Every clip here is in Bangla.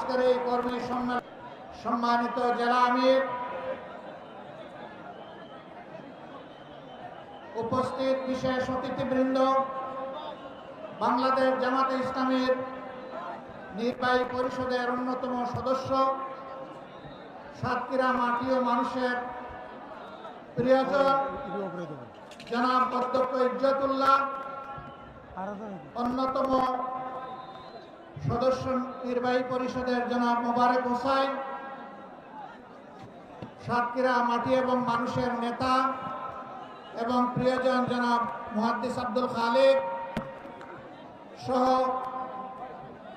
আজকের এই কর্মী সম্মেলন সম্মানিত জেলা আমির, উপস্থিত বিশেষ অতিথিবৃন্দ, বাংলাদেশ জামাতে ইসলামীর নির্বাহী পরিষদের অন্যতম সদস্য, সাতক্ষীরা মাটি ও মানুষের প্রিয়জন জনাব অধ্যক্ষ ইজ্জতুল্লাহ, অন্যতম সদস্য নির্বাহী পরিষদের জনাব মোবারক হোসাইন, সাতক্ষীরা মাটি এবং মানুষের নেতা এবং প্রিয়জন জনাব মুহাদ্দিস আব্দুল খালিক সহ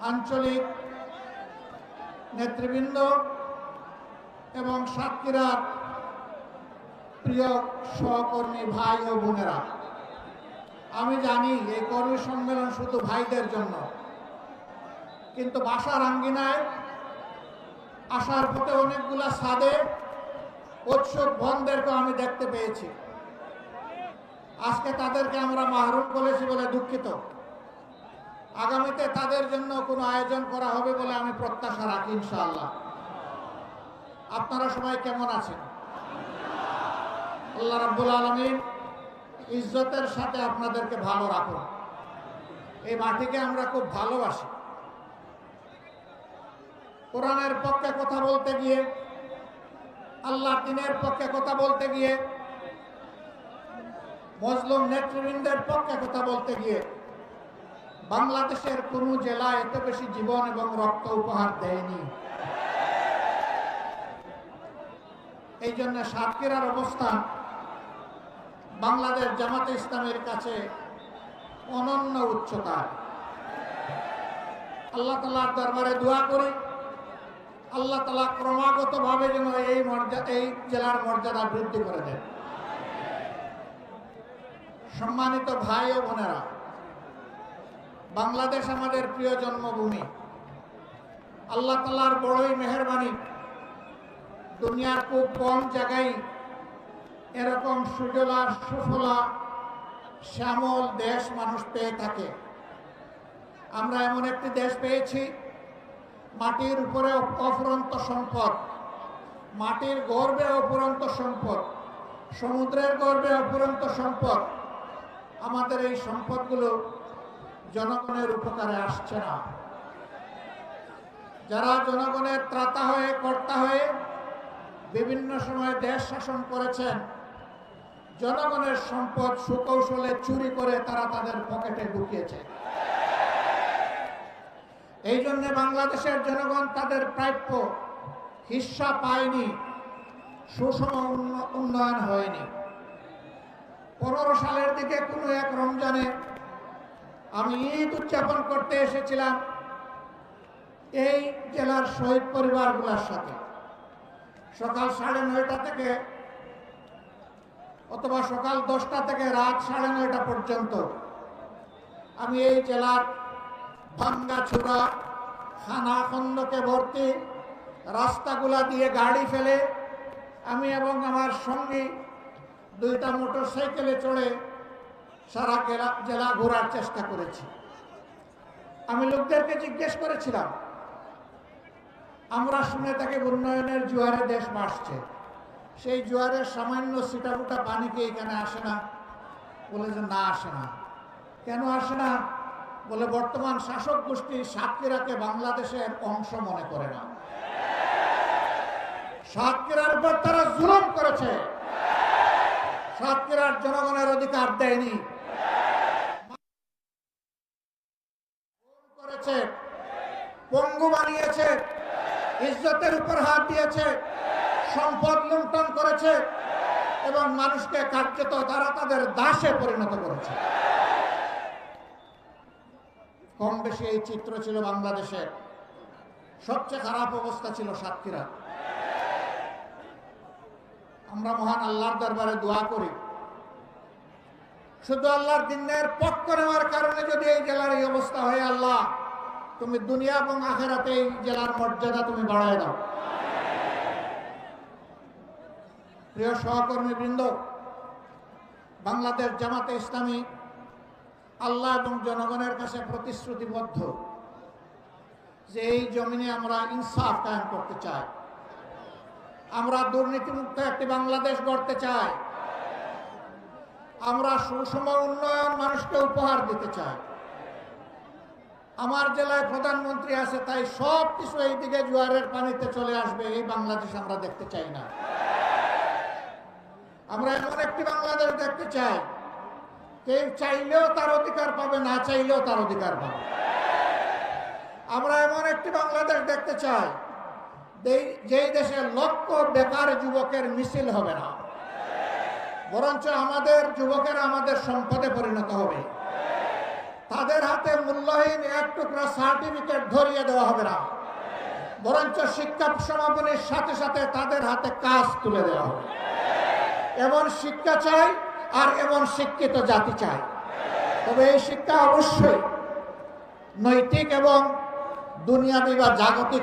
আঞ্চলিক নেতৃবৃন্দ এবং সাতক্ষীরার প্রিয় সহকর্মী ভাই ও বোনেরা, আমি জানি এই কর্মী সম্মেলন শুধু ভাইদের জন্য, কিন্তু বাসার আঙ্গিনায় আসার পথে অনেকগুলা সাদে উৎসুক বোনদেরকে আমি দেখতে পেয়েছি। আজকে তাদেরকে আমরা মাহরুম করেছি বলে দুঃখিত। আগামীতে তাদের জন্য কোনো আয়োজন করা হবে বলে আমি প্রত্যাশা রাখি ইনশাআল্লাহ। আপনারা সবাই কেমন আছেন? আল্লাহ রাব্বুল আলামিন ইজ্জতের সাথে আপনাদেরকে ভালো রাখুন। এই মাটিকে আমরা খুব ভালোবাসি। কোরআনের পক্ষে কথা বলতে গিয়ে, আল্লাহর দ্বীনের পক্ষে কথা বলতে গিয়ে, মজলুম নেতৃবৃন্দের পক্ষে কথা বলতে গিয়ে বাংলাদেশের কোন জেলা এত বেশি জীবন এবং রক্ত উপহার দেয়নি। এই জন্য সাতক্ষীরার অবস্থান বাংলাদেশ জামাতে ইসলামের কাছে অনন্য উচ্চতায়। আল্লাহ তাআলার দরবারে দোয়া করি, আল্লাহ তাআলা ক্রমাগত ভাবে যেন এই জেলার মর্যাদা বৃদ্ধি করে দেন। সম্মানিত ভাই ও বোনেরা, বাংলাদেশ আমাদের প্রিয় জন্মভূমি। আল্লাহ তাআলার বড়ই মেহেরবানি, দুনিয়ার খুব কম জায়গায় এরকম সুজলা সুফলা শ্যামল দেশ মানুষ পেয়ে থাকে। আমরা এমন একটি দেশ পেয়েছি, মাটির উপরে অফুরন্ত সম্পদ, মাটির গর্ভে অফুরন্ত সম্পদ, সমুদ্রের গর্ভে অফুরন্ত সম্পদ। আমাদের এই সম্পদগুলো জনগণের উপকারে আসছে না। যারা জনগণের ত্রাতা হয়ে কর্তা হয়ে বিভিন্ন সময় দেশ শাসন করেছেন, জনগণের সম্পদ সুকৌশলে চুরি করে তারা তাদের পকেটে ঢুকিয়েছে। এই জন্য বাংলাদেশের জনগণ তাদের প্রাপ্য হিস্সা পায়নি, সুষম উন্নয়ন হয়নি। 15 সালের দিকে কোনো এক রমজানে আমি ঈদ উদযাপন করতে এসেছিলাম এই জেলার শহীদ পরিবারগুলোর সাথে। সকাল 9:30 থেকে অথবা সকাল 10টা থেকে রাত 9:30 পর্যন্ত আমি এই জেলার ভাঙ্গাচোরা খানা খন্দকে ভর্তি রাস্তাগুলা দিয়ে গাড়ি ফেলে আমি এবং আমার সঙ্গী 2টা মোটরসাইকেলে চড়ে সারা জেলা ঘোরার চেষ্টা করেছি। আমি লোকদেরকে জিজ্ঞেস করেছিলাম, আমরা শুনে থাকি উন্নয়নের জোয়ারে দেশ ভাসছে, সেই জোয়ারের সামান্য ছিটাফোঁটা পানি কি এখানে আসে না? বলে যে না, আসে না। কেন আসে না? বলে বর্তমান শাসক গোষ্ঠী সাতক্ষীরাকে বাংলাদেশের অংশ মনে করে না। সাতক্ষীরার উপর তারা জুলুম করেছে, সাতক্ষীরার জনগণের অধিকার দেয়নি, করেছে, পঙ্গু বানিয়েছে, ইজ্জতের উপর হাত দিয়েছে, সম্পদ লুণ্ঠন করেছে এবং মানুষকে কার্যত তারা তাদের দাসে পরিণত করেছে। কম বেশি এই চিত্র ছিল বাংলাদেশের। সবচেয়ে খারাপ অবস্থা ছিল সাতক্ষীরা। আমরা মহান আল্লাহর দরবারে দোয়া করি, শুধু আল্লাহর দ্বীনের পক্ষ নেওয়ার কারণে যদি এই জেলার এই অবস্থা হয়, আল্লাহ তুমি দুনিয়া এবং আখিরাতে এই জেলার মর্যাদা তুমি বাড়ায় দাও। প্রিয় সহকর্মী বৃন্দ, বাংলাদেশ জামাতে ইসলামী আল্লাহ এবং জনগণের কাছে প্রতিশ্রুতিবদ্ধ। যে এই জমিনে আমরা ইনসাফ কায়েম করতে চাই, আমরা দুর্নীতিমুক্ত একটি বাংলাদেশ গড়তে চাই, আমরা সুষম উন্নয়ন মানুষকে উপহার দিতে চাই। আমার জেলায় প্রধানমন্ত্রী আছে, তাই সব কিছু এইদিকে জোয়ারের পানিতে চলে আসবে, এই বাংলাদেশ আমরা দেখতে চাই না। আমরা এমন একটি বাংলাদেশ দেখতে চাই, কেউ চাইলেও তার অধিকার পাবে, না চাইলেও তার অধিকার পাবে। আমরা এমন একটি বাংলাদেশ দেখতে চাই যেই দেশে লক্ষ বেকার যুবকের মিছিল হবে না, বরঞ্চ আমাদের যুবকেরা আমাদের সম্পদে পরিণত হবে। তাদের হাতে মূল্যহীন এক টুকরা সার্টিফিকেট ধরিয়ে দেওয়া হবে না, বরঞ্চ শিক্ষা সমাপনীর সাথে সাথে তাদের হাতে কাজ তুলে দেওয়া হবে। এমন শিক্ষা চাই আর এমন শিক্ষিত জাতি চাই। তবে এই শিক্ষা অবশ্যই নৈতিক এবং দুনিয়াবি বা জাগতিক